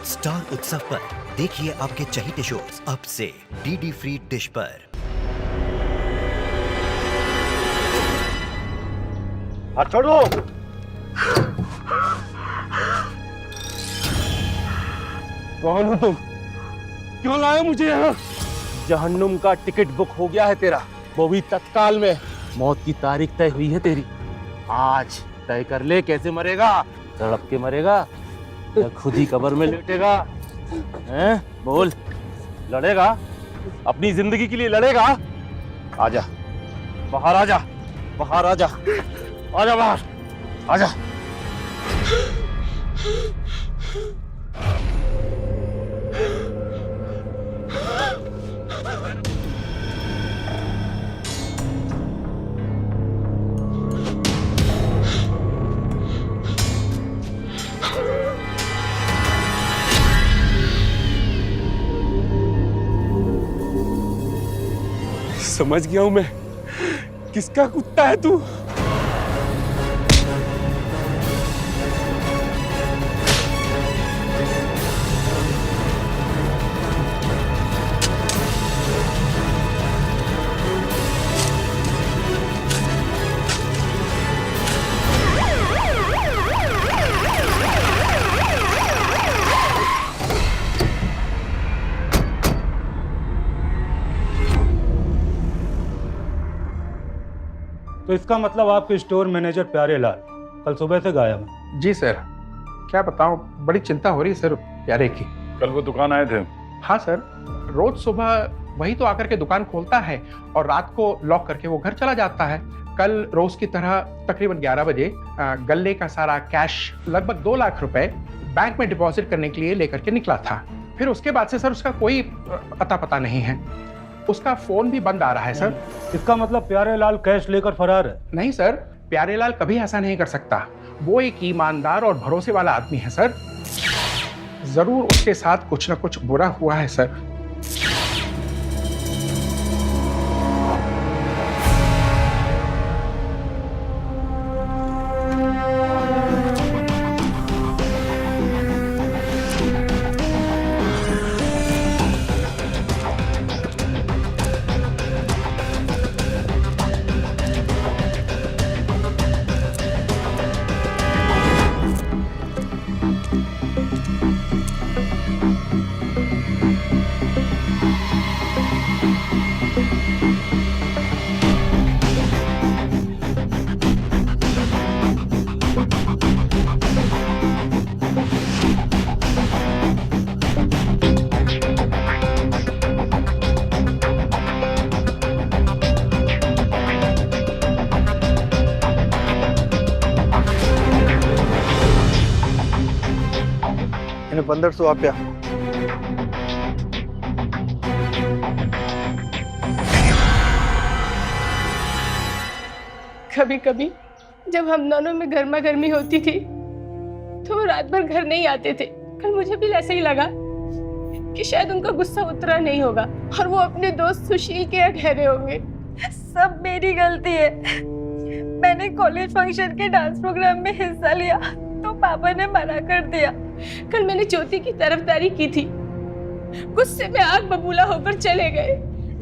Star उत्सव पर देखिए आपके चहेते शोज अब से डीडी फ्री डिश पर। हाथ छोड़ दो। कौन हो तुम? क्यों लाए मुझे यहाँ? जहन्नुम का टिकट बुक हो गया है तेरा, वो भी तत्काल में। मौत की तारीख तय हुई है तेरी। आज तय कर ले कैसे मरेगा। तड़प के मरेगा या खुद ही कब्र में लेटेगा? हैं? बोल, लड़ेगा? अपनी जिंदगी के लिए लड़ेगा? आजा बाहर, आजा बाहर, आजा आजा बाहर, आजा। समझ गया हूं मैं, किसका कुत्ता है तू। तो इसका मतलब आपके स्टोर मैनेजर प्यारे लाल कल सुबह से गायब है। जी सर, क्या बताऊं, बड़ी चिंता हो रही है सर प्यारे की। कल वो दुकान आए थे? हाँ सर, रोज सुबह वही तो आकर के दुकान खोलता है और रात को लॉक करके वो घर चला जाता है। कल रोज की तरह तकरीबन 11 बजे गल्ले का सारा कैश लगभग 2 लाख रुपए बैंक में डिपॉजिट करने के लिए लेकर के निकला था। फिर उसके बाद से सर उसका कोई अता पता नहीं है। उसका फोन भी बंद आ रहा है सर। इसका मतलब प्यारे लाल कैश लेकर फरार है? नहीं सर, प्यारे लाल कभी ऐसा नहीं कर सकता। वो एक ईमानदार और भरोसे वाला आदमी है सर। जरूर उसके साथ कुछ न कुछ बुरा हुआ है सर। इन्हें 1500 आप्या। कभी कभी जब हम दोनों में गर्मा गर्मी होती थी तो वो रात भर घर नहीं आते थे। कल मुझे भी ऐसे ही लगा कि शायद उनका गुस्सा उतरा नहीं होगा और वो अपने दोस्त सुशील के यहाँ कह रहे होंगे। सब मेरी गलती है। मैंने कॉलेज फंक्शन के डांस प्रोग्राम में हिस्सा लिया तो पापा ने मना कर दिया। कल मैंने ज्योति की तरफदारी की थी, गुस्से में आग बबूला होकर चले गए।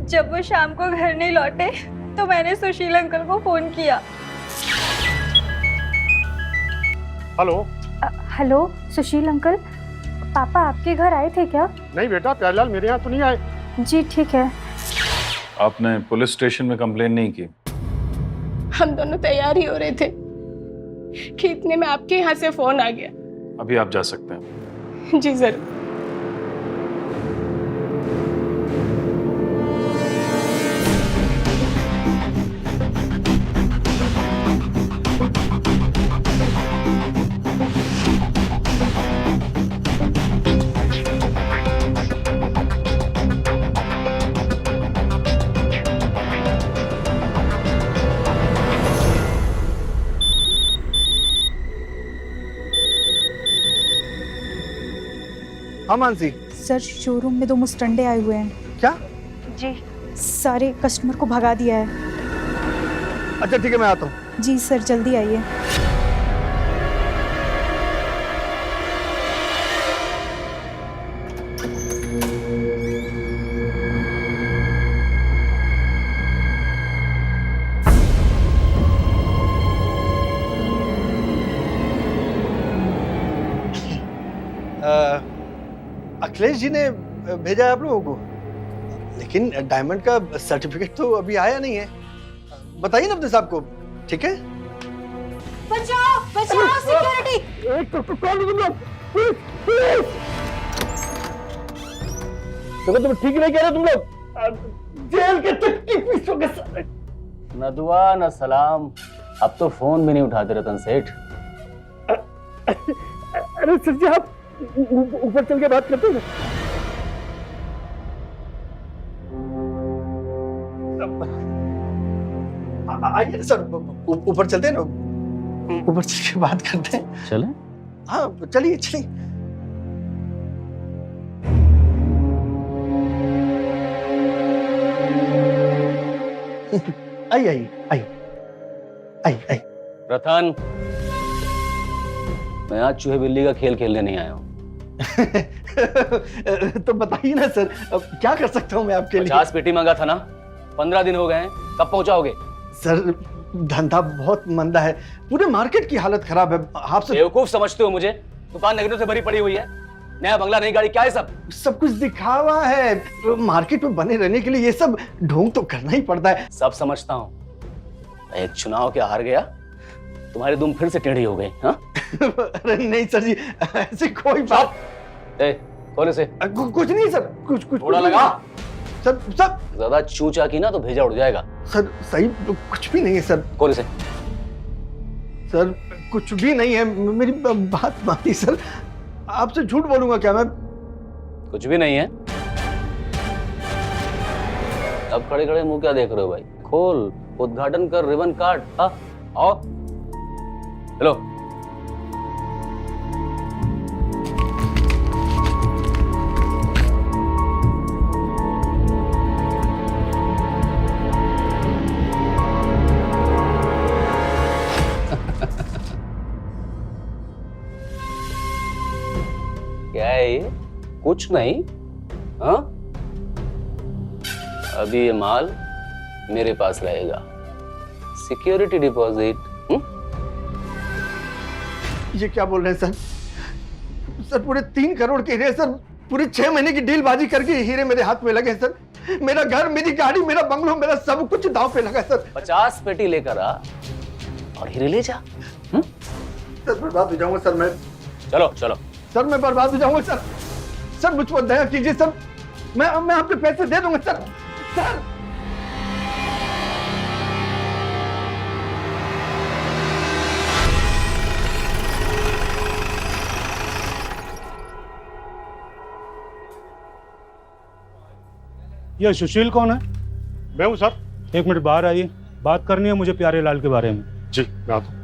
जब वो शाम को घर नहीं लौटे तो मैंने सुशील अंकल को फोन किया। हेलो। हेलो सुशील अंकल, पापा आपके घर आए थे क्या? नहीं बेटा, प्यारेलाल मेरे यहाँ तो नहीं आए। जी ठीक है। आपने पुलिस स्टेशन में कंप्लेन नहीं की? हम दोनों तैयार ही हो रहे थे कि इतने में आपके यहाँ से फोन आ गया। अभी आप जा सकते हैं। जी जरूर। हाँ मानसी। सर शोरूम में 2 मुस्टंडे आए हुए हैं। क्या? जी, सारे कस्टमर को भगा दिया है। अच्छा ठीक है, मैं आता हूँ। जी सर, जल्दी आइए। अखिलेश जी ने भेजा है आप लोगों को, लेकिन डायमंड का सर्टिफिकेट तो अभी आया नहीं है। बताइए ना अपने साहब को, ठीक है? बचाओ बचाओ सिक्योरिटी। तुम ठीक नहीं कह रहे तुम लोग, जेल के चक्की पीसोगे साले। न दुआ न सलाम, अब तो फोन भी नहीं उठाते रतन सेठ। अरे सर जी आप ऊपर चल के बात करते हैं। आइए सर, ऊपर चलते हैं ना, ऊपर चल के बात करते हैं। चले? हाँ चलिए चलिए। आइए आइए आइए आइए आइए। रतन, मैं आज चूहे बिल्ली का खेल खेलने नहीं आया हूँ। तो बताइए ना सर, अब क्या कर सकता हूँ मैं आपके लिए? 50 पेटी मांगा था ना, 15 दिन हो गए हैं, कब पहुंचाओगे? सर धंधा बहुत मंदा है, पूरे मार्केट की हालत खराब है। आपसे बेवकूफ समझते हो मुझे? दुकान नगरों से भरी पड़ी हुई है, नया बंगला नई गाड़ी, क्या है सब? सब कुछ दिखावा है। मार्केट में बने रहने के लिए ये सब ढोंग तो करना ही पड़ता है। सब समझता हूँ, एक चुनाव के हार गया, तुम्हारी दुम फिर से टेढ़ी हो गई। हाँ? अरे नहीं सर जी, ऐसी कोई बात। ए, खोल इसे। कुछ नहीं सर, कुछ कुछ थोड़ा लगा। सर सब ज्यादा चूचा की ना तो भेजा उड़ जाएगा। सर सही कुछ भी नहीं है सर। खोल इसे। सर कुछ भी नहीं है, मेरी बात मानिए सर, आपसे झूठ बोलूंगा क्या मैं? कुछ भी नहीं है। अब खड़े खड़े मुंह क्या देख रहे हो भाई? खोल, उद्घाटन कर, रिबन काट। हाँ आओ, हेलो। क्या है ये? कुछ नहीं। हाँ, अभी ये माल मेरे पास रहेगा, सिक्योरिटी डिपॉजिट। ये क्या बोल रहे हैं सर? सर पूरे 3 करोड़ के हीरे सर, पूरे 6 महीने की डील बाजी करके हीरे मेरे हाथ में लगे सर। मेरा घर, मेरी गाड़ी, मेरा बंगलो, मेरा सब कुछ दांव पे लगा सर। 50 पेटी लेकर आ और हीरे ले जा। सर बर्बाद हो जाऊंगा सर मैं। चलो चलो। सर मैं बर्बाद हो जाऊंगा सर। सर मुझ पर दया कीजिए सर, मैं आपके पैसे दे दूंगा सर। सर ये सुशील कौन है? मैं हूँ सर। 1 मिनट बाहर आइए, बात करनी है मुझे प्यारे लाल के बारे में। जी मैं आता हूँ।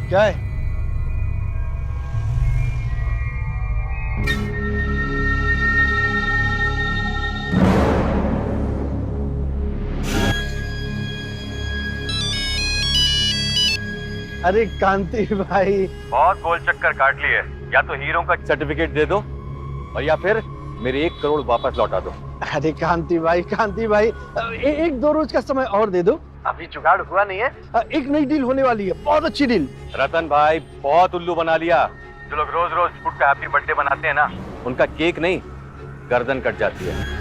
क्या है? अरे कांति भाई, बहुत गोल चक्कर काट लिए। या तो हीरो का सर्टिफिकेट दे दो और या फिर मेरे 1 करोड़ वापस लौटा दो। अरे कांति भाई 1-2 रोज का समय और दे दो, अभी जुगाड़ हुआ नहीं है। एक नई डील होने वाली है, बहुत अच्छी डील। रतन भाई बहुत उल्लू बना लिया। जो लोग रोज रोज फूड का हैप्पी बर्थडे बनाते हैं ना, उनका केक नहीं गर्दन कट जाती है।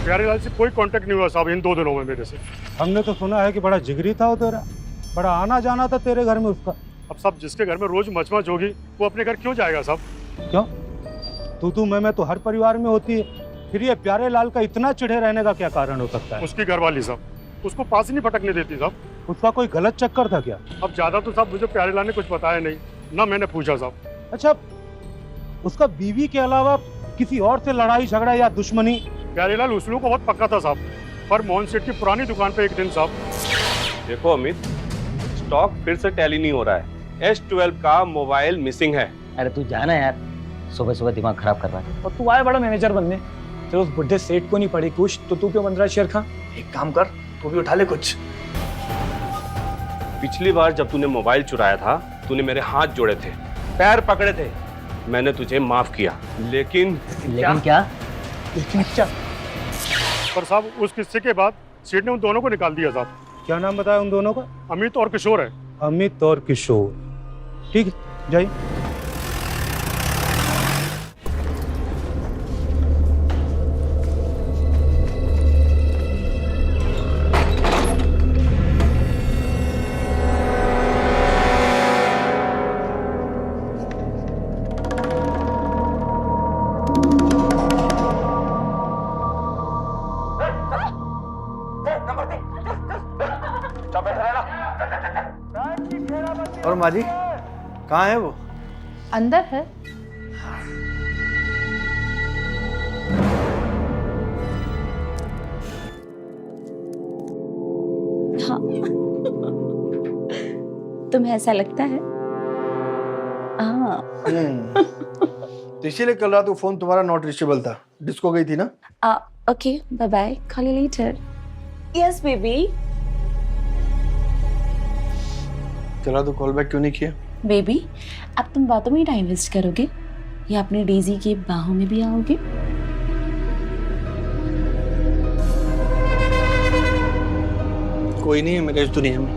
प्यारेलाल से कोई कांटेक्ट नहीं हुआ साहब इन 2 दिनों में मेरे से। हमने तो सुना है कि बड़ा जिगरी था वो तेरा, बड़ा आना जाना था तेरे घर में उसका। अब साहब जिसके घर में रोज मचमच होगी वो अपने घर क्यों जाएगा साहब? क्यों? तू मैं तो हर परिवार में होती है, फिर ये प्यारे लाल का इतना चिढ़े रहने का क्या कारण हो सकता है? उसकी घरवाली साहब उसको पास ही नहीं फटकने देती साहब। उसका कोई गलत चक्कर था क्या? अब ज्यादा तो साहब मुझे प्यारे लाल ने कुछ बताया नहीं, ना मैंने पूछा साहब। अच्छा, उसका बीवी के अलावा किसी और से लड़ाई झगड़ा या दुश्मनी? प्यारे लाल उसलू को बहुत पक्का था साहब, पर मोहन सेठ की पुरानी दुकान पे एक दिन साहब। देखो अमित, स्टॉक फिर से टैली नहीं हो रहा है। S12 का मोबाइल मिसिंग है। अरे तू जाना यार, सुबह सुबह दिमाग खराब कर रहा है। और तू आया बड़ा मैनेजर बनने, तेरे उस बुढ़े सेठ को नहीं पड़ी कुछ तो तू क्यों बन रहा है शेर खां? एक काम कर, तू भी उठा ले कुछ। पिछली बार जब तूने मोबाइल चुराया था, तूने मेरे हाथ जोड़े थे, पैर पकड़े थे, मैंने तुझे माफ किया। लेकिन क्या? पर साहब उस किस्से के बाद सेठ ने उन दोनों को निकाल दिया साहब। क्या नाम बताया उन दोनों का? अमित और किशोर है। अमित और किशोर, ठीक है जाइए। और माँ जी कहाँ है वो? अंदर है। हाँ तुम्हें ऐसा लगता है? हाँ तो इसीलिए कल रात वो फोन तुम्हारा नॉट रीचेबल था। डिस्को गई थी ना? Okay bye bye, call you later. Yes baby. चला तो कॉल बैक क्यों नहीं किया? बेबी अब तुम बातों में ही टाइम वेस्ट करोगे या अपनी डेजी की बाहों में भी आओगे? कोई नहीं है मेरे इस दुनिया में,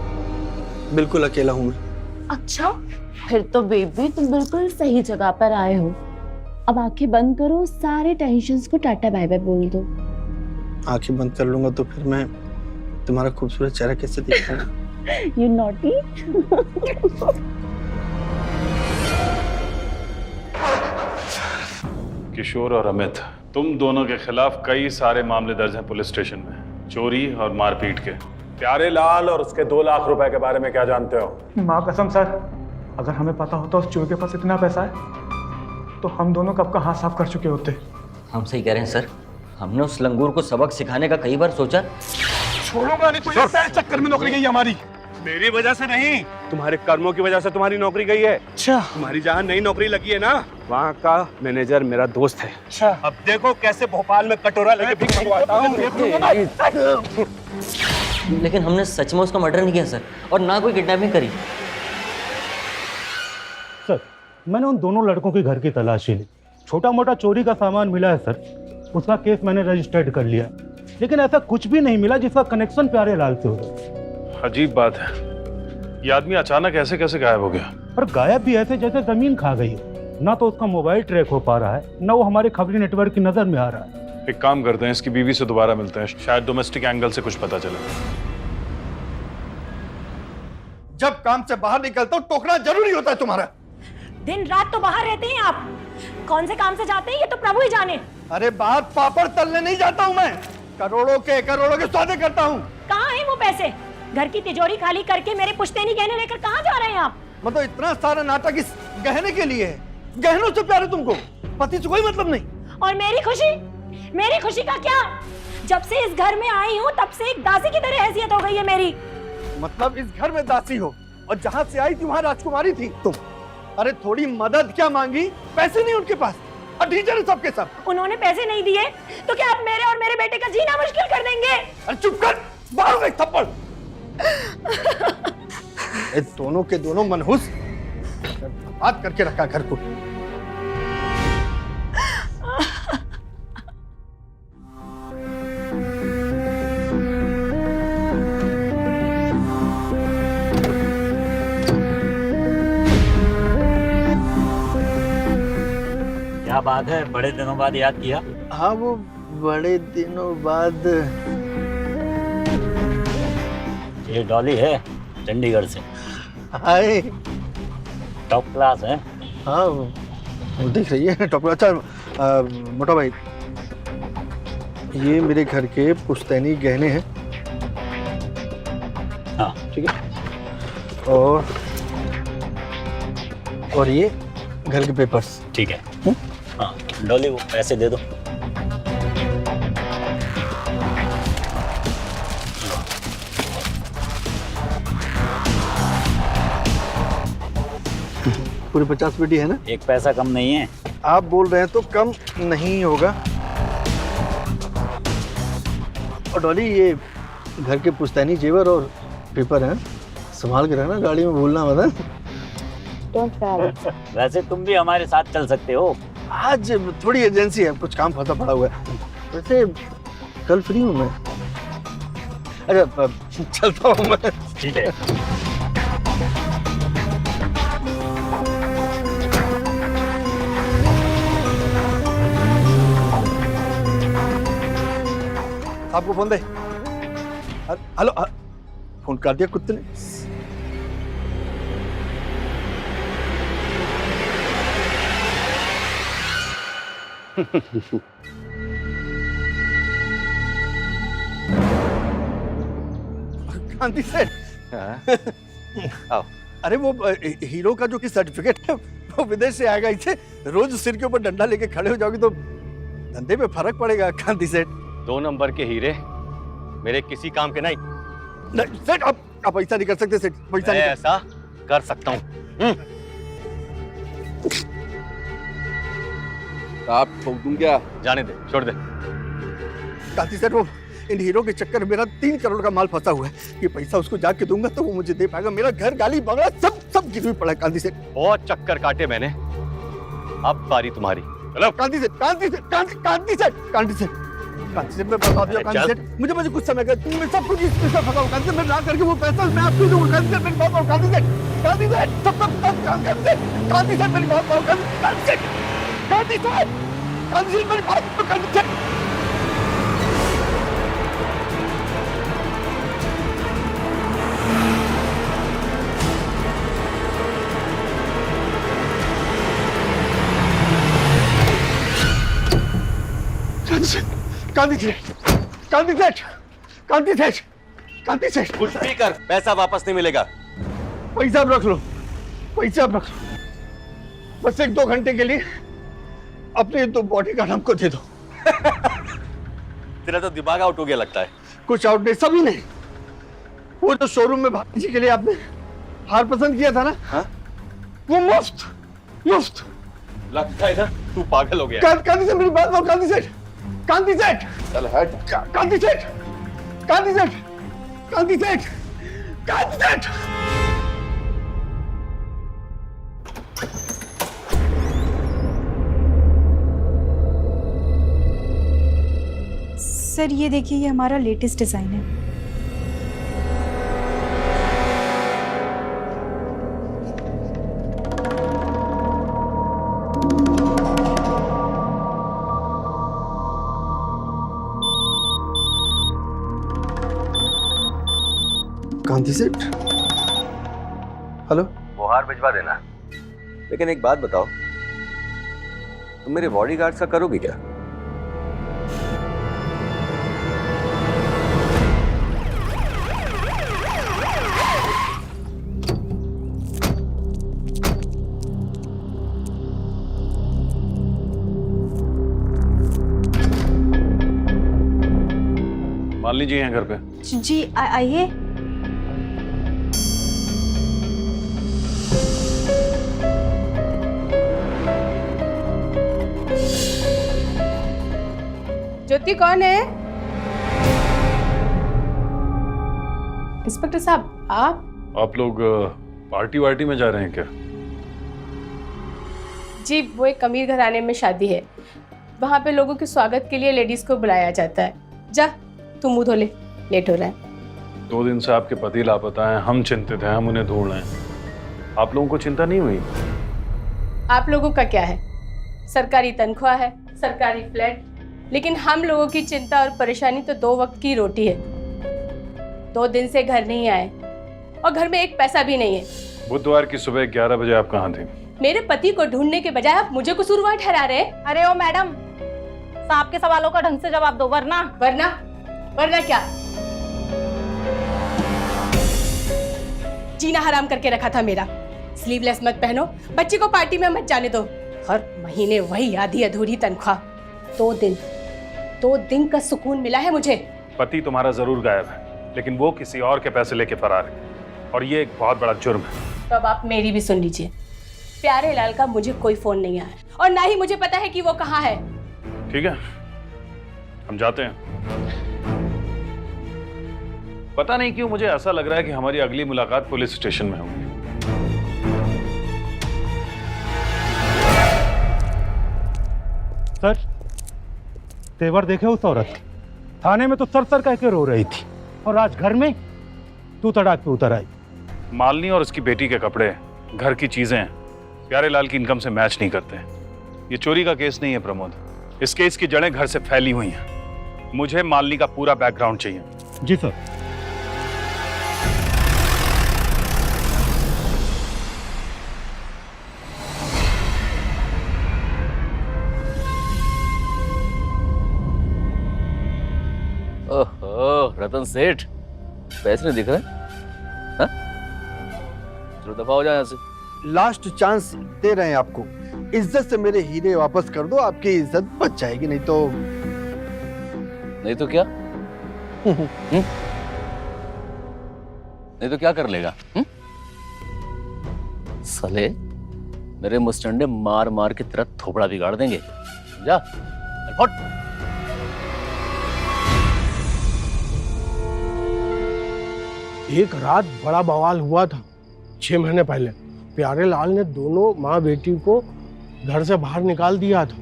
बिल्कुल अकेला हूँ मैं। अच्छा फिर तो बेबी तुम बिल्कुल सही जगह पर आए हो। अब आंखें बंद करो, सारे टेंशन्स को टाटा बाय बाय बोल दो। आंखें बंद कर लूंगा तो फिर मैं तुम्हारा खूबसूरत चेहरा कैसे देखूंगा? You naughty? किशोर और अमित, तुम दोनों के खिलाफ कई सारे मामले दर्ज हैं पुलिस स्टेशन में, चोरी और मारपीट के। प्यारे लाल और उसके 2 लाख रुपए के बारे में क्या जानते हो? माँ कसम सर, अगर हमें पता होता उस चोर के पास इतना पैसा है तो हम दोनों कब का हाथ साफ कर चुके होते। हम सही कह रहे हैं सर, हमने उस लंगूर को सबक सिखाने का कई बार सोचा। छोड़ूंगा नहीं तुझे, पैर चक्कर में नौकरी गई हमारी। मेरी वजह से नहीं, तुम्हारे कर्मों की वजह से तुम्हारी नौकरी गई है। अच्छा, तुम्हारी जहाँ नई नौकरी लगी है ना, वहाँ का मैनेजर मेरा दोस्त है। अच्छा, अब देखो कैसे भोपाल में कटोरा लेके भीख मंगवाता हूँ। लेकिन हमने सच में उसका मर्डर नहीं किया सर, और ना कोई किडनैपिंग करी। सर मैंने उन दोनों लड़कों के घर की तलाशी ली, छोटा मोटा चोरी का सामान मिला है सर, उसका केस मैंने रजिस्टर्ड कर लिया, लेकिन ऐसा कुछ भी नहीं मिला जिसका कनेक्शन प्यारे लाल से हो। अजीब बात है, ये आदमी अचानक ऐसे कैसे गायब हो गया? और गायब भी ऐसे जैसे जमीन खा गई हो। ना तो उसका मोबाइल ट्रैक हो पा रहा है, ना वो हमारे खबरी नेटवर्क की नजर में आ रहा है। एक काम करते हैं, इसकी बीवी से दोबारा मिलते हैं, शायद डोमेस्टिक एंगल से कुछ पता चले। जब काम से बाहर निकलता हूँ टोकना जरूरी होता है तुम्हारा। दिन रात तो बाहर रहते हैं आप, कौन से काम से जाते हैं ये तो प्रभु ही जाने। अरे बात पापड़ तलने नहीं जाता हूँ मैं, करोड़ों के सौदे करता हूँ। कहाँ है वो पैसे? घर की तिजोरी खाली करके मेरे पुश्तैनी गहने लेकर कहाँ जा रहे हैं आप? मतलब इतना सारा नाटक इस गहने के लिए है? गहनों से प्यार है तुमको, पति से कोई मतलब नहीं। और मेरी खुशी का क्या? जब से इस घर में आई हूँ तब से एक दासी की तरह हैसियत हो गई है मेरी। मतलब इस घर में दासी हो और जहाँ से आई थी वहाँ राजकुमारी थी तुम। अरे थोड़ी मदद क्या मांगी? पैसे नहीं उनके पास, टीचर है सबके सब। उन्होंने पैसे नहीं दिए तो क्या आप मेरे और मेरे बेटे का जीना मुश्किल कर देंगे? अरे चुप कर, मारूंगा एक थप्पड़। ये दोनों के दोनों मनहूस बात करके रखा घर को। क्या बात है, बड़े दिनों बाद याद किया? हाँ वो बड़े दिनों बाद। ये डॉली है चंडीगढ़ से। हाय, टॉप क्लास है। हाँ वो दिख रही है टॉप। अच्छा मोटा भाई ये मेरे घर के पुश्तैनी गहने हैं। हाँ ठीक है। और ये घर के पेपर्स। ठीक है। हाँ डॉली वो पैसे दे दो। पूरे 50 पेटी है ना? एक पैसा कम नहीं है। आप बोल रहे हैं तो कम नहीं होगा। और डॉली ये घर के पुश्तैनी जेवर और पेपर हैं, संभाल के रखना, गाड़ी में भूलना मत। वैसे तुम भी हमारे साथ चल सकते हो। आज थोड़ी एजेंसी है, कुछ काम फंसा पड़ा हुआ है। वैसे कल फ्री हूँ मैं। अच्छा चलता हूँ मैं। ठीक है। आपको फोन दे। हेलो, फोन काट दिया कुत्ते ने। कांति सेठ। आओ। अरे वो हीरो का जो कि सर्टिफिकेट है वो विदेश से आएगा। इसे रोज सिर के ऊपर डंडा लेके खड़े हो जाओगे तो धंधे पे फर्क पड़ेगा कांति सेठ। 2 नंबर के हीरे मेरे किसी काम के नहीं। नहीं सेठ, आप ऐसा नहीं कर सकते सेठ। पैसा मैं नहीं ऐसा कर सकता हूँ। आप ठोक दूं क्या? जाने दे, छोड़ दे। कांति सेठ, वो इन हीरो के चक्कर में मेरा 3 करोड़ का माल फंसा हुआ है। ये पैसा उसको जाके दूंगा तो वो मुझे दे पाएगा। मेरा घर, गाली, बंगला सब गिरवी पड़ा है कांति सेठ। बहुत चक्कर काटे मैंने, अब बारी तुम्हारी। चलो। कांति सेठ, कांति सेठ, कांति सेठ, कांति सेठ, कांति सेठ, मैं बता दिया कांति सेठ। मुझे कुछ समय का मैं सब कुछ इस पैसा फंसा हूँ कांति सेठ। मैं ला करके वो पैसा मैं आपको दूंगा कांति सेठ। मेरी बात मानो कांति सेठ, कांति सेठ, सब कांति सेठ, कांति सेठ, मेरी बात मानो कांति सेठ, कांति सेठ, कांति सेठ, मेरी बात मानो कांति सेठ। कांति सेठ, कांति सेठ, कांति सेठ, कांति सेठ, कुछ भी कर, पैसा वापस नहीं मिलेगा। पैसा आप रख लो, पैसा आप रख लो। बस 1-2 घंटे के लिए अपने 2 बॉडीगार्ड हमको दे दो। तेरा तो दिमाग आउट हो गया लगता है। कुछ आउट नहीं, सभी नहीं। वो जो शोरूम में भाभी जी के लिए आपने हार पसंद किया था ना, हाँ? वो मुफ्त। लगता है ना तू पागल हो गया। कांति सेठ, मेरी बात मानो कांति सेठ, कांति सेठ, चल हट। कांति सेठ, कांति सेठ, कांति सेठ, कांति सेठ। सर ये देखिए, ये हमारा लेटेस्ट डिजाइन है। कांति सेठ, हेलो। वो हार भिजवा देना। लेकिन एक बात बताओ, तुम मेरे बॉडीगार्ड सा करोगे क्या? मालिनी जी हैं घर पे? जी आइए। ज्योति कौन है? इंस्पेक्टर साहब आप लोग पार्टी वार्टी में जा रहे हैं क्या? जी वो एक अमीर घराने में शादी है, वहाँ पे लोगों के स्वागत के लिए लेडीज को बुलाया जाता है। जा तू मुंह धो ले, लेट हो रहा है। 2 दिन से आपके पति लापता हैं, हम चिंतित हैं, हम उन्हें ढूंढ रहे हैं। आप लोगों को चिंता नहीं हुई? आप लोगों का क्या है, सरकारी तनख्वाह है, सरकारी फ्लैट, लेकिन हम लोगों की चिंता और परेशानी तो 2 वक्त की रोटी है। 2 दिन से घर नहीं आए और घर में एक पैसा भी नहीं है। बुधवार की सुबह 11 बजे आप कहाँ थे? मेरे पति को ढूंढने के बजाय आप मुझे कसूरवार ठहरा रहे हैं। अरे ओ मैडम, सांप के सवालों का ढंग से जवाब दो, वरना वरना क्या? जीना हराम करके रखा था मेरा। स्लीवलेस मत पहनो, बच्चे को पार्टी में मत जाने दो, हर महीने वही आधी अधूरी तनख्वाह। 2 दिन का सुकून मिला है मुझे। पति तुम्हारा जरूर गायब है, लेकिन वो किसी और के पैसे लेके फरार है, और ये एक बहुत बड़ा जुर्म है। तो अब आप मेरी भी सुन लीजिए। प्यारे लाल का मुझे कोई फोन नहीं आया, और ना ही मुझे पता है कि वो कहाँ है। ठीक है, हम जाते हैं। पता नहीं क्यों मुझे ऐसा लग रहा है कि हमारी अगली मुलाकात पुलिस स्टेशन में होगी। सर, तेवर देखे उस औरत? थाने में तो सर कह के रो रही थी, और आज घर में तू तड़ाक पे उतर आई। मालनी और उसकी बेटी के कपड़े, घर की चीजें प्यारे लाल की इनकम से मैच नहीं करते। ये चोरी का केस नहीं है प्रमोद, इस केस की जड़ें घर से फैली हुई हैं। मुझे मालनी का पूरा बैकग्राउंड चाहिए। जी सर। ओहो, रतन सेठ, पैसे नहीं दिख रहे? हाँ? चलो दफा हो जाए यहाँ से। लास्ट चांस दे रहे हैं आपको, इज्जत से मेरे हीरे वापस कर दो, आपकी इज्जत बच जाएगी, नहीं तो क्या? नहीं तो क्या कर लेगा? साले मेरे मुस्टंडे मार मार के तेरा थोपड़ा बिगाड़ देंगे। जा, हट। एक रात बड़ा बवाल हुआ था 6 महीने पहले। प्यारे लाल ने दोनों माँ बेटी को घर से बाहर निकाल दिया था।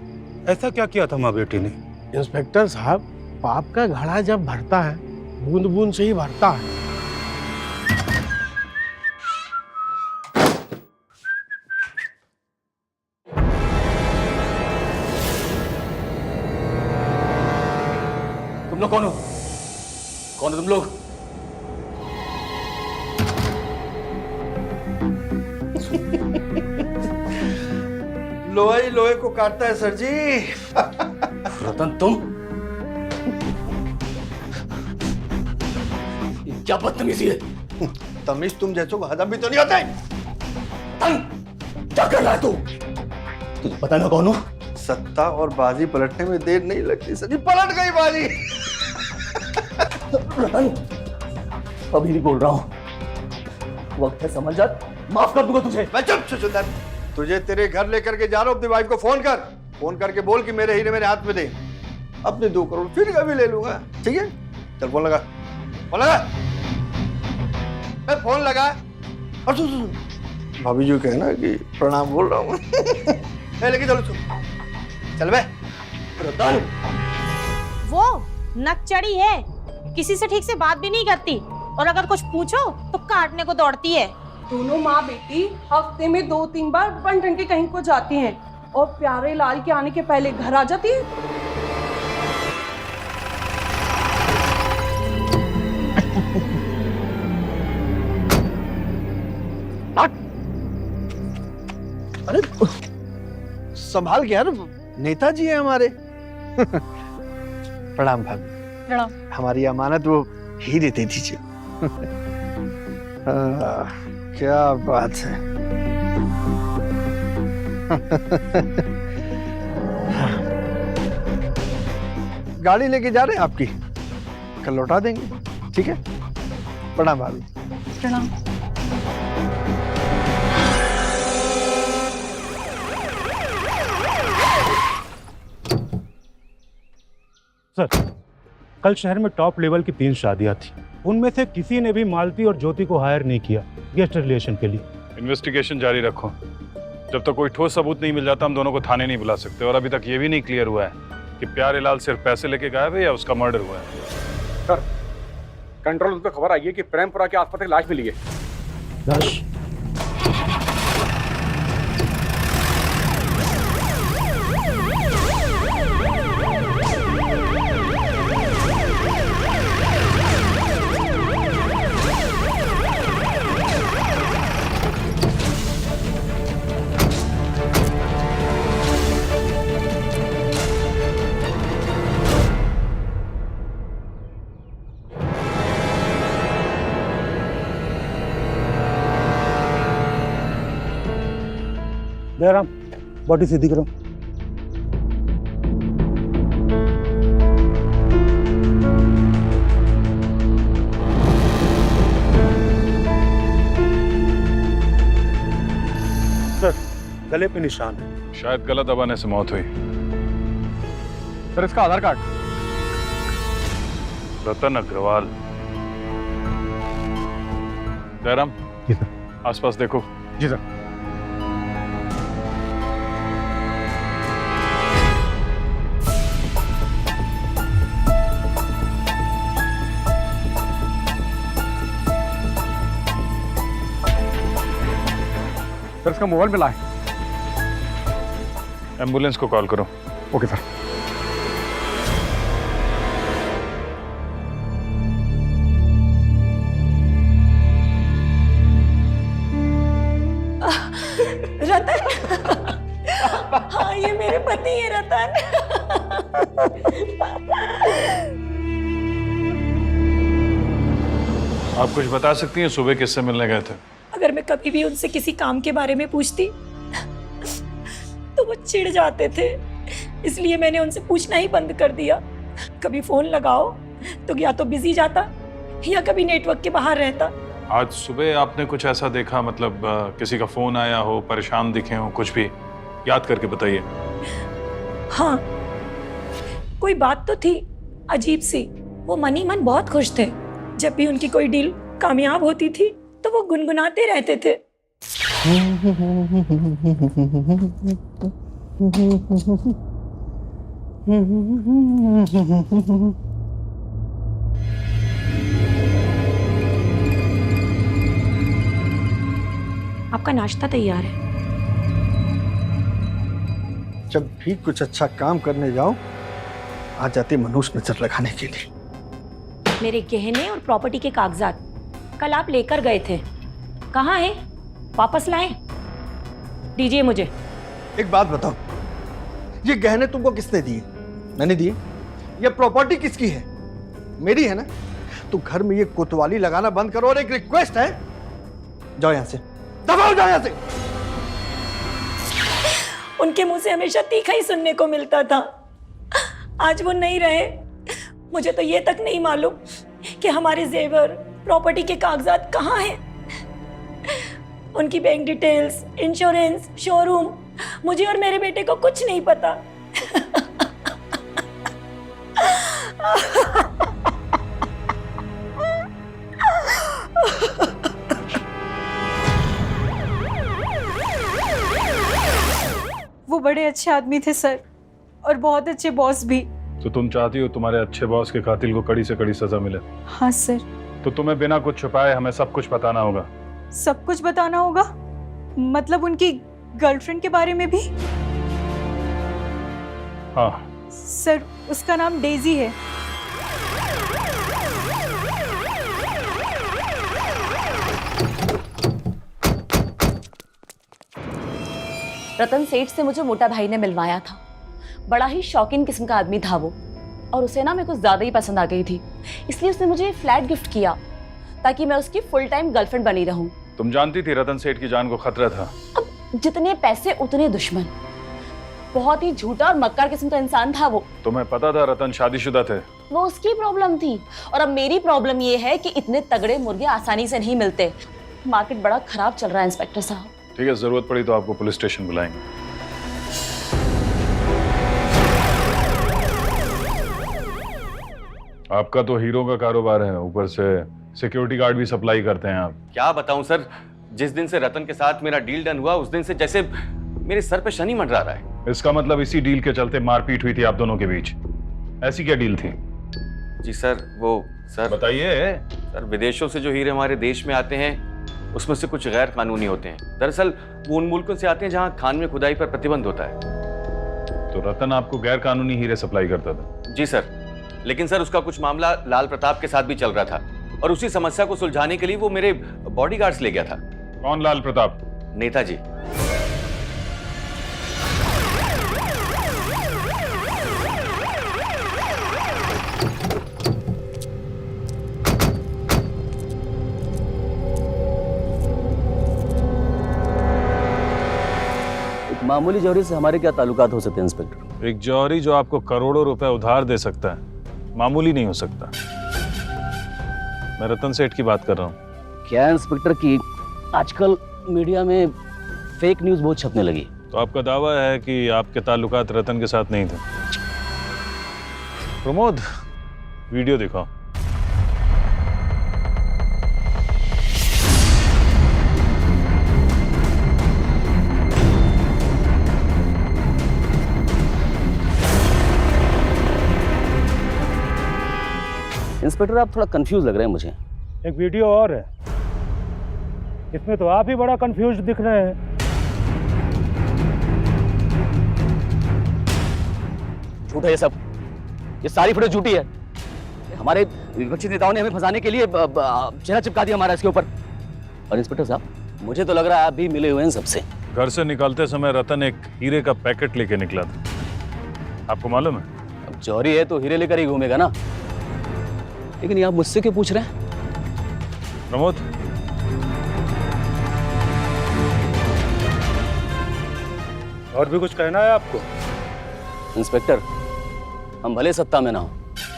ऐसा क्या किया था माँ बेटी ने? इंस्पेक्टर साहब, पाप का घड़ा जब भरता है, बूंद बूंद से ही भरता है। तुम लोग कौन हो? कौन हो तुम लोग? लोहा ही लोहे को काटता है सर जी। रतन, तुम क्या बदतमीजी है? तमीज तुम जैसों को हजम भी तो नहीं होता है। क्या कर रहा है तू? तुझे पता ना कौन हो? सत्ता और बाजी पलटने में देर नहीं लगती सर जी, पलट गई बाजी। रतन, अभी भी बोल रहा हूं, वक्त है समझ जा, माफ कर दूंगा तुझे। मैं चुप सुंदर, तुझे तेरे घर लेकर के जा रहा हूं, अपनी वाइफ को फोन करके बोल कि मेरे हीरे मेरे हाथ में दे, अपने 2 करोड़ फिर कभी ले लूंगा, ठीक है? चल फोन लगा। मैं फोन लगा। और सुन, भाभी जी कहना कि प्रणाम बोल रहा हूँ। लेके चलो, चल बे। रतन, वो नकचड़ी है, किसी से ठीक से बात भी नहीं करती, और अगर कुछ पूछो तो काटने को दौड़ती है। दोनों माँ बेटी हफ्ते में 2-3 बार बन ठन के कहीं को जाती हैं, और प्यारे लाल के आने के पहले घर आ जाती है। अरे संभाल के यार, नेताजी है हमारे। प्रणाम भाभी। प्रणाम। हमारी अमानत वो ही देती दीजिए। क्या बात है। गाड़ी लेके जा रहे हैं आपकी, कल लौटा देंगे, ठीक है? प्रणाम भाभी। प्रणाम। सर, कल शहर में टॉप लेवल की 3 शादियां थी, उनमें से किसी ने भी मालती और ज्योति को हायर नहीं किया गेस्ट रिलेशन के लिए। इन्वेस्टिगेशन जारी रखो, जब तक कोई ठोस सबूत नहीं मिल जाता हम दोनों को थाने नहीं बुला सकते। और अभी तक ये भी नहीं क्लियर हुआ है कि प्यारे लाल सिर्फ पैसे लेके गायब है या उसका मर्डर हुआ है। सर, कंट्रोल रूम पे खबर आई है कि प्रेमपुरा के आसपास एक लाश मिली है। लाश? जयराम बॉडी सीधी करो। सर गले पे निशान है। शायद गलत दबाने से मौत हुई। सर इसका आधार कार्ड। रतन अग्रवाल। जयराम जी सर। आसपास देखो। जी सर। सर इसका मोबाइल मिला है। एम्बुलेंस को कॉल करो। Okay sir. रतन, हाँ ये मेरे पति है रतन। आप कुछ बता सकती हैं सुबह किससे मिलने गए थे? अगर मैं कभी भी उनसे किसी काम के बारे में पूछती तो वो चिढ़ जाते थे, इसलिए मैंने उनसे पूछना ही बंद कर दिया। कभी फोन लगाओ तो या तो बिजी जाता या कभी नेटवर्क के बाहर रहता। आज सुबह आपने कुछ ऐसा देखा, मतलब किसी का फोन आया हो, परेशान दिखे हो, कुछ भी याद करके बताइए। हाँ, कोई बात तो थी अजीब सी। वो मन ही मन बहुत खुश थे। जब भी उनकी कोई डील कामयाब होती थी तो वो गुनगुनाते रहते थे। आपका नाश्ता तैयार है। जब भी कुछ अच्छा काम करने जाओ आ जाती मनुष्य नजर लगाने के लिए। मेरे गहने और प्रॉपर्टी के कागजात कल आप लेकर गए थे, कहाँ है? वापस लाएं? दीजिए मुझे। एक बात बताओ, ये गहने तुमको किसने दिए? मैंने दिए? ये प्रॉपर्टी किसकी है? मेरी है ना? तो घर में ये कोतवाली लगाना बंद करो। और एक रिक्वेस्ट है, जाओ यहां से, दबाओ, जाओ यहां से। उनके मुंह से हमेशा तीखा ही सुनने को मिलता था। आज वो नहीं रहे। मुझे तो ये तक नहीं मालूम कि हमारे जेवर, प्रॉपर्टी के कागजात कहाँ हैं। उनकी बैंक डिटेल्स, इंश्योरेंस, शोरूम, मुझे और मेरे बेटे को कुछ नहीं पता। वो बड़े अच्छे आदमी थे सर, और बहुत अच्छे बॉस भी। तो तुम चाहती हो तुम्हारे अच्छे बॉस के कातिल को कड़ी से कड़ी सजा मिले? हाँ सर। तो तुम्हें बिना कुछ छुपाए हमें सब कुछ बताना होगा। सब कुछ बताना होगा? मतलब उनकी गर्लफ्रेंड के बारे में भी? हाँ सर, उसका नाम डेजी है। रतन सेठ से मुझे मोटा भाई ने मिलवाया था। बड़ा ही शौकीन किस्म का आदमी था वो, और उसे ना मेरे को ज्यादा ही पसंद आ गई थी, इसलिए उसने मुझे फ्लैट गिफ्ट किया ताकि मैं उसकी फुल टाइम गर्लफ्रेंड बनी रहूं। तुम जानती थी रतन सेठ की जान को खतरा था। अब जितने पैसे उतने दुश्मन। बहुत ही झूठा और मक्कार किस्म का इंसान था वो। तुम्हें पता था रतन शादीशुदा थे? वो उसकी प्रॉब्लम थी, और अब मेरी प्रॉब्लम ये है कि इतने तगड़े मुर्गे आसानी से नहीं मिलते। मार्केट बड़ा खराब चल रहा है इंस्पेक्टर साहब। ठीक है, जरूरत पड़ी तो आपको पुलिस स्टेशन बुलाएंगे। आपका तो हीरो का कारोबार है, ऊपर से सिक्योरिटी गार्ड भी सप्लाई करते हैं आप। क्या बताऊं सर, जिस दिन से रतन के साथ मेरा डील डन हुआ उस दिन से जैसे मेरे सर पे शनि मंडरा रहा है। इसका मतलब इसी डील के चलते मारपीट हुई थी आप दोनों के बीच? ऐसी क्या डील थी? जी सर, वो सर बताइए। सर, विदेशों से जो हीरे हमारे देश में आते हैं उसमें से कुछ गैर कानूनी होते हैं। दरअसल वो उन मुल्कों से आते हैं जहां खान में खुदाई पर प्रतिबंध होता है। तो रतन आपको गैर कानूनी हीरे सप्लाई करता था? जी सर, लेकिन सर उसका कुछ मामला लाल प्रताप के साथ भी चल रहा था, और उसी समस्या को सुलझाने के लिए वो मेरे बॉडीगार्ड्स ले गया था। कौन लाल प्रताप? नेताजी। मामूली जौहरी से हमारे क्या ताल्लुकात हो सकते हैं इंस्पेक्टर? एक जौहरी जो आपको करोड़ों रुपए उधार दे सकता है मामूली नहीं हो सकता। मैं रतन सेठ की बात कर रहा हूँ। क्या है इंस्पेक्टर कि आजकल मीडिया में फेक न्यूज बहुत छपने लगी। तो आपका दावा है कि आपके ताल्लुकात रतन के साथ नहीं थे? प्रमोद, वीडियो दिखाओ। इंस्पेक्टर आप थोड़ा कंफ्यूज लग रहे हैं मुझे। एक वीडियो और है, इसमें तो आप ही बड़ा कंफ्यूज दिख रहे हैं। झूठ है ये सब, ये सारी फुटेज झूठी है। हमारे विपक्षी नेताओं ने हमें फंसाने के लिए चेहरा चिपका दिया हमारा इसके ऊपर। और इंस्पेक्टर साहब, मुझे तो लग रहा है आप भी मिले हुए हैं सबसे। घर से निकलते समय रतन एक हीरे का पैकेट लेके निकला था, आपको मालूम है? अब जौहरी है तो हीरे लेकर ही घूमेगा ना। लेकिन ये आप मुझसे क्यों पूछ रहे हैं? प्रमोद, और भी कुछ कहना है आपको? इंस्पेक्टर, हम भले सत्ता में ना हो,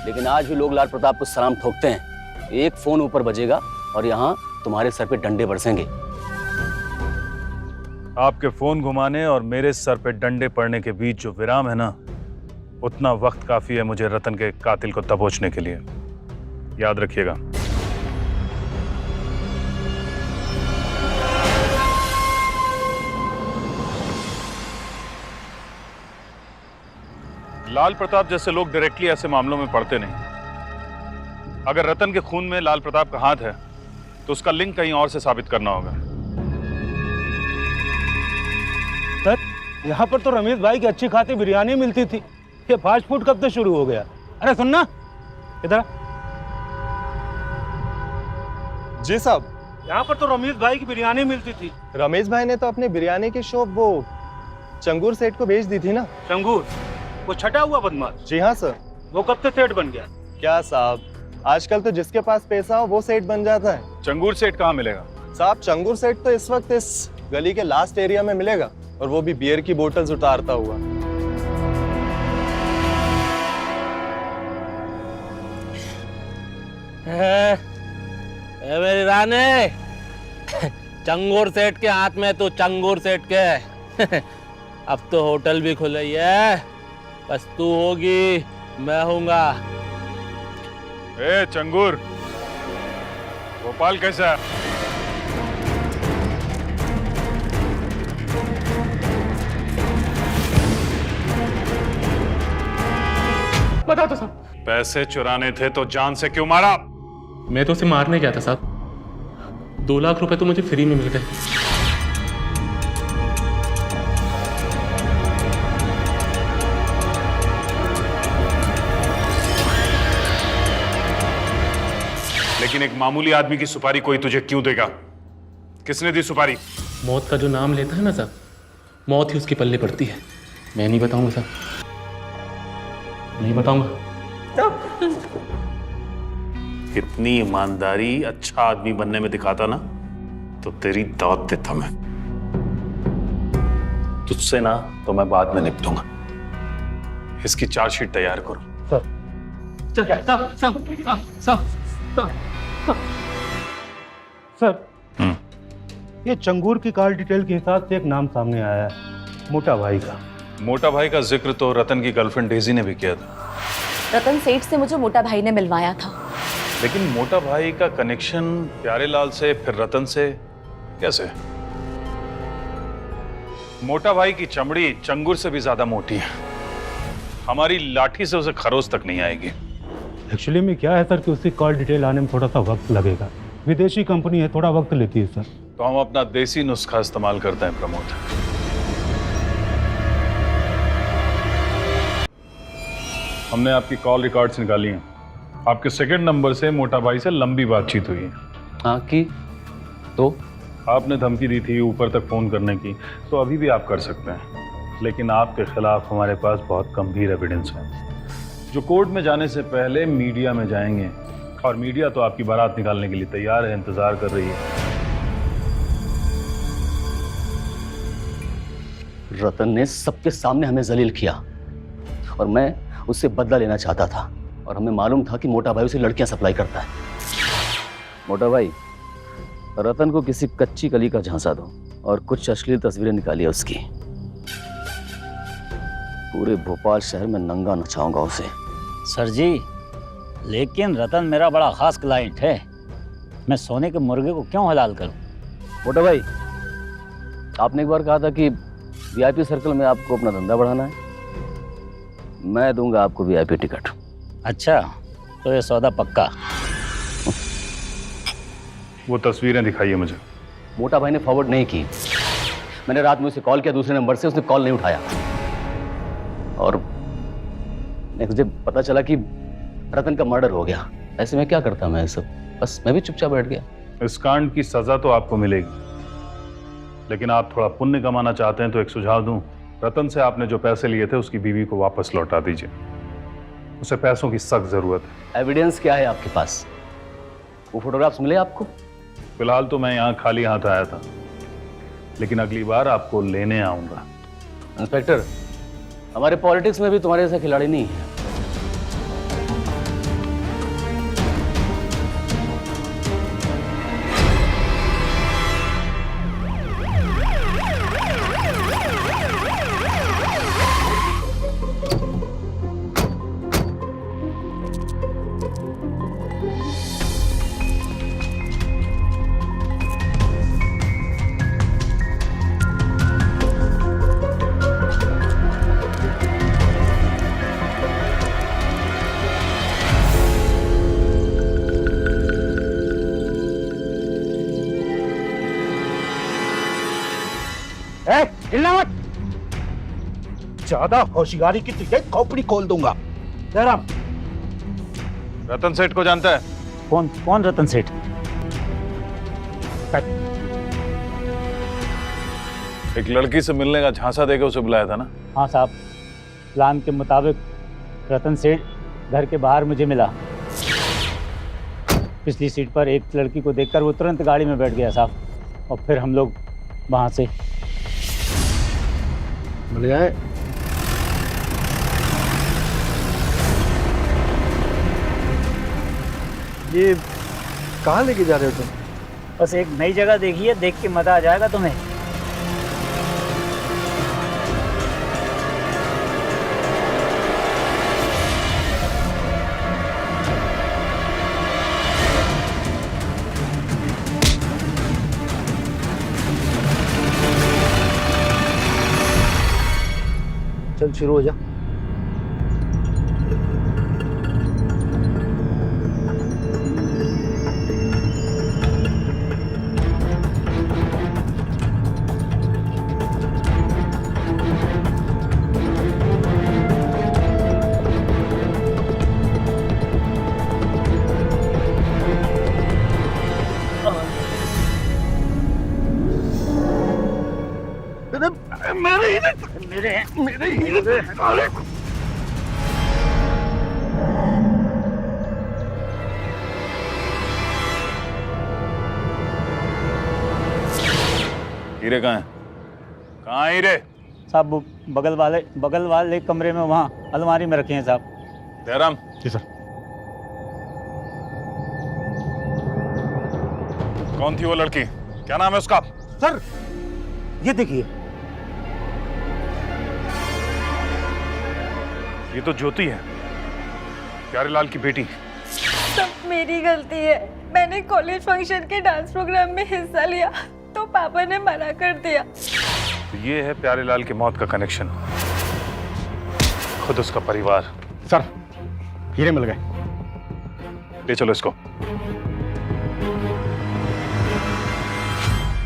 लेकिन आज भी लोग लाल प्रताप को सलाम ठोकते हैं। एक फोन ऊपर बजेगा और यहाँ तुम्हारे सर पे डंडे बरसेंगे। आपके फोन घुमाने और मेरे सर पे डंडे पड़ने के बीच जो विराम है ना, उतना वक्त काफी है मुझे रतन के कातिल को दबोचने के लिए। याद रखिएगा। लाल प्रताप जैसे लोग डायरेक्टली ऐसे मामलों में पड़ते नहीं। अगर रतन के खून में लाल प्रताप का हाथ है तो उसका लिंक कहीं और से साबित करना होगा। सर, यहाँ पर तो रमेश भाई की अच्छी खासी बिरयानी मिलती थी, ये फास्ट फूड कब से शुरू हो गया? अरे सुनना इधर। जी साहब। यहाँ पर तो रमेश भाई की बिरयानी मिलती थी। रमेश भाई ने तो अपनी बिरयानी की शॉप वो चंगूर सेठ को बेच दी थी ना। चंगूर? वो छटा हुआ बदमाश? जी हाँ सर। वो कब से सेठ बन गया? क्या साहब, आजकल तो जिसके पास पैसा हो वो सेठ बन जाता है। चंगूर सेठ कहाँ मिलेगा? साहब, चंगूर सेठ तो इस वक्त इस गली के लास्ट एरिया में मिलेगा, और वो भी बियर की बोतल्स उतारता हुआ। मेरी रानी, चंगूर सेठ के हाथ में तो चंगूर सेठ के। अब तो होटल भी खुल रही है, बस तू होगी मैं होऊंगा। ए चंगूर, भोपाल कैसा है? बता दो साहब। पैसे चुराने थे तो जान से क्यों मारा? मैं तो उसे मारने गया था साहब। 2 लाख रुपए तो मुझे फ्री में मिल गए। लेकिन एक मामूली आदमी की सुपारी कोई तुझे क्यों देगा? किसने दी सुपारी? मौत का जो नाम लेता है ना साहब, मौत ही उसके पल्ले पड़ती है। मैं नहीं बताऊंगा साहब, नहीं बताऊंगा। इतनी ईमानदारी अच्छा आदमी बनने में दिखाता ना तो तेरी दावत देता मैं। तुझसे ना तो मैं बाद में निपटूंगा। इसकी चार्जशीट तैयार करो। सर, ये चंगूर की कॉल डिटेल के हिसाब से एक नाम सामने आया है, मोटा भाई का। मोटा भाई का जिक्र तो रतन की गर्लफ्रेंड डेजी ने भी किया था। रतन सेठ से मुझे मोटा भाई ने मिलवाया था। लेकिन मोटा भाई का कनेक्शन प्यारेलाल से, फिर रतन से कैसे? मोटा भाई की चमड़ी चंगूर से भी ज्यादा मोटी है। हमारी लाठी से उसे खरोच तक नहीं आएगी। एक्चुअली में क्या है सर कि उसकी कॉल डिटेल आने में थोड़ा सा वक्त लगेगा। विदेशी कंपनी है, थोड़ा वक्त लेती है सर। तो हम अपना देसी नुस्खा इस्तेमाल करते हैं प्रमोद। हमने आपकी कॉल रिकॉर्ड्स निकाली हैं। आपके सेकंड नंबर से मोटा भाई से लंबी बातचीत हुई है। हाँ की तो आपने धमकी दी थी ऊपर तक फोन करने की, तो अभी भी आप कर सकते हैं, लेकिन आपके खिलाफ हमारे पास बहुत गंभीर एविडेंस है जो कोर्ट में जाने से पहले मीडिया में जाएंगे, और मीडिया तो आपकी बारात निकालने के लिए तैयार है, इंतजार कर रही है। रतन ने सबके सामने हमें जलील किया और मैं उससे बदला लेना चाहता था, और हमें मालूम था कि मोटा भाई उसे लड़कियां सप्लाई करता है। मोटा भाई, रतन को किसी कच्ची कली का झांसा दो और कुछ अश्लील तस्वीरें निकालिए उसकी। पूरे भोपाल शहर में नंगा नचाऊंगा उसे। सर जी, लेकिन रतन मेरा बड़ा खास क्लाइंट है, मैं सोने के मुर्गे को क्यों हलाल करूं? मोटा भाई, आपने एक बार कहा था कि वीआईपी सर्कल में आपको अपना धंधा बढ़ाना है, मैं दूंगा आपको वीआईपी टिकट। अच्छा, तो ये सौदा पक्का। वो तस्वीरें दिखाइए मुझे। मोटा भाई ने फॉरवर्ड नहीं की। मैंने रात में उसे कॉल किया दूसरे नंबर से, उसने कॉल नहीं उठाया, और मुझे पता चला कि रतन का मर्डर हो गया। ऐसे में क्या करता मैं सब, बस मैं भी चुपचाप बैठ गया। इस कांड की सजा तो आपको मिलेगी, लेकिन आप थोड़ा पुण्य कमाना चाहते हैं तो एक सुझाव दूं। रतन से आपने जो पैसे लिए थे उसकी बीवी को वापस लौटा दीजिए, उसे पैसों की सख्त जरूरत है। एविडेंस क्या है आपके पास? वो फोटोग्राफ्स मिले आपको? फिलहाल तो मैं यहाँ खाली हाथ आया था, लेकिन अगली बार आपको लेने आऊंगा। इंस्पेक्टर, हमारे पॉलिटिक्स में भी तुम्हारे जैसा खिलाड़ी नहीं है। हिलना मत, ज्यादा होशियारी की तुझे खोपड़ी खोल दूंगा। जयराम, रतन सेठ को जानता है? कौन रतन सेठ? एक लड़की से मिलने का झांसा देकर उसे बुलाया था ना? हाँ साहब, प्लान के मुताबिक रतन सेठ घर के बाहर मुझे मिला। पिछली सीट पर एक लड़की को देखकर वो तुरंत गाड़ी में बैठ गया साहब, और फिर हम लोग वहां से मिल गए। ये कहाँ लेके जा रहे हो तुम? बस एक नई जगह देखिए, देख के मजा आ जाएगा तुम्हें। चल शुरू हो जा। हीरे कहाँ हैं? कहाँ है हीरे? साहब वो बगल वाले कमरे में, वहाँ अलमारी में रखे हैं साहब। जयराम। जी सर। कौन थी वो लड़की? क्या नाम है उसका? सर ये देखिए, ये तो ज्योति है, प्यारेलाल की बेटी। सब मेरी गलती है। मैंने कॉलेज फंक्शन के डांस प्रोग्राम में हिस्सा लिया तो पापा ने मना कर दिया। तो ये है प्यारेलाल की मौत का कनेक्शन, खुद उसका परिवार। सर हीरे मिल गए, ले चलो इसको।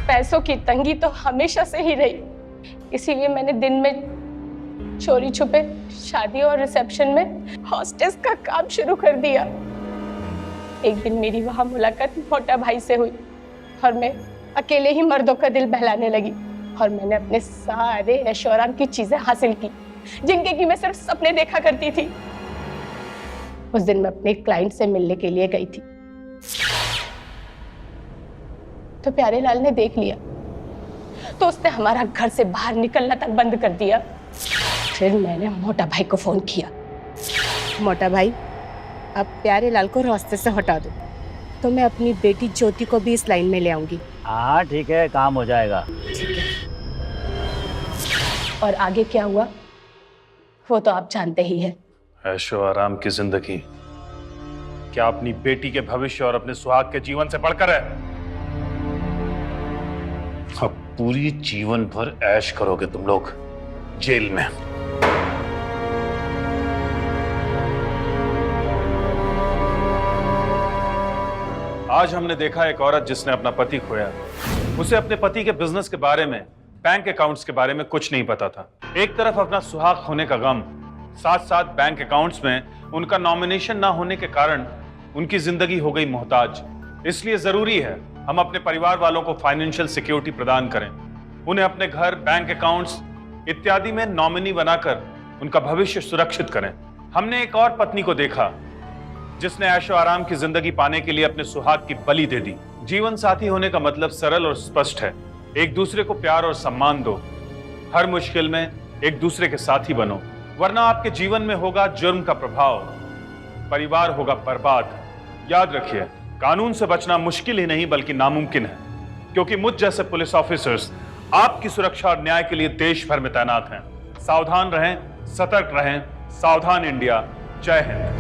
पैसों की तंगी तो हमेशा से ही रही, इसीलिए मैंने दिन में चोरी छुपे शादी और रिसेप्शन में हॉस्टेस का काम शुरू कर दिया। एक दिन मेरी वहां मुलाकात मोटा भाई से हुई और मैं अकेले ही मर्दों का दिल बहलाने लगी, और मैंने अपने सारे ऐशोआराम की चीजें हासिल की जिनके कि मैं सिर्फ सपने देखा करती थी। उस दिन मैं अपने क्लाइंट से मिलने के लिए गई थी तो प्यारेलाल ने देख लिया तो उसने हमारा घर से बाहर निकलना तक बंद कर दिया। फिर मैंने मोटा भाई को फोन किया, मोटा भाई अब प्यारे लाल को रास्ते से हटा दो, तो मैं अपनी बेटी ज्योति को भी इस लाइन में ले आऊंगी। हाँ ठीक है, काम हो जाएगा। ठीक है। और आगे क्या हुआ वो तो आप जानते ही हैं। ऐशो आराम की जिंदगी क्या अपनी बेटी के भविष्य और अपने सुहाग के जीवन से बढ़कर है? अब पूरी जीवन भर ऐश करोगे तुम लोग जेल में। आज हमने देखा एक औरत जिसने अपना पति खोया, उसे अपने पति के बिजनेस के बारे में, बैंक अकाउंट्स के बारे में कुछ नहीं पता था। एक तरफ अपना सुहाग खोने का गम, साथ साथ बैंक अकाउंट्स में उनका नॉमिनेशन ना होने के कारण उनकी जिंदगी हो गई मोहताज। इसलिए जरूरी है हम अपने परिवार वालों को फाइनेंशियल सिक्योरिटी प्रदान करें, उन्हें अपने घर, बैंक अकाउंट्स इत्यादि में नॉमिनी बनाकर उनका भविष्य सुरक्षित करें। हमने एक और पत्नी को देखा जिसने ऐशो आराम की जिंदगी पाने के लिए अपने सुहाग की बलि दे दी। जीवन साथी होने का मतलब सरल और स्पष्ट है, एक दूसरे को प्यार और सम्मान दो, हर मुश्किल में एक दूसरे के साथी बनो, वरना आपके जीवन में होगा जुर्म का प्रभाव, परिवार होगा बर्बाद। याद रखिए, कानून से बचना मुश्किल ही नहीं बल्कि नामुमकिन है, क्योंकि मुझ जैसे पुलिस ऑफिसर्स आपकी सुरक्षा और न्याय के लिए देश भर में तैनात हैं। सावधान रहें, सतर्क रहें। सावधान इंडिया। जय हिंद।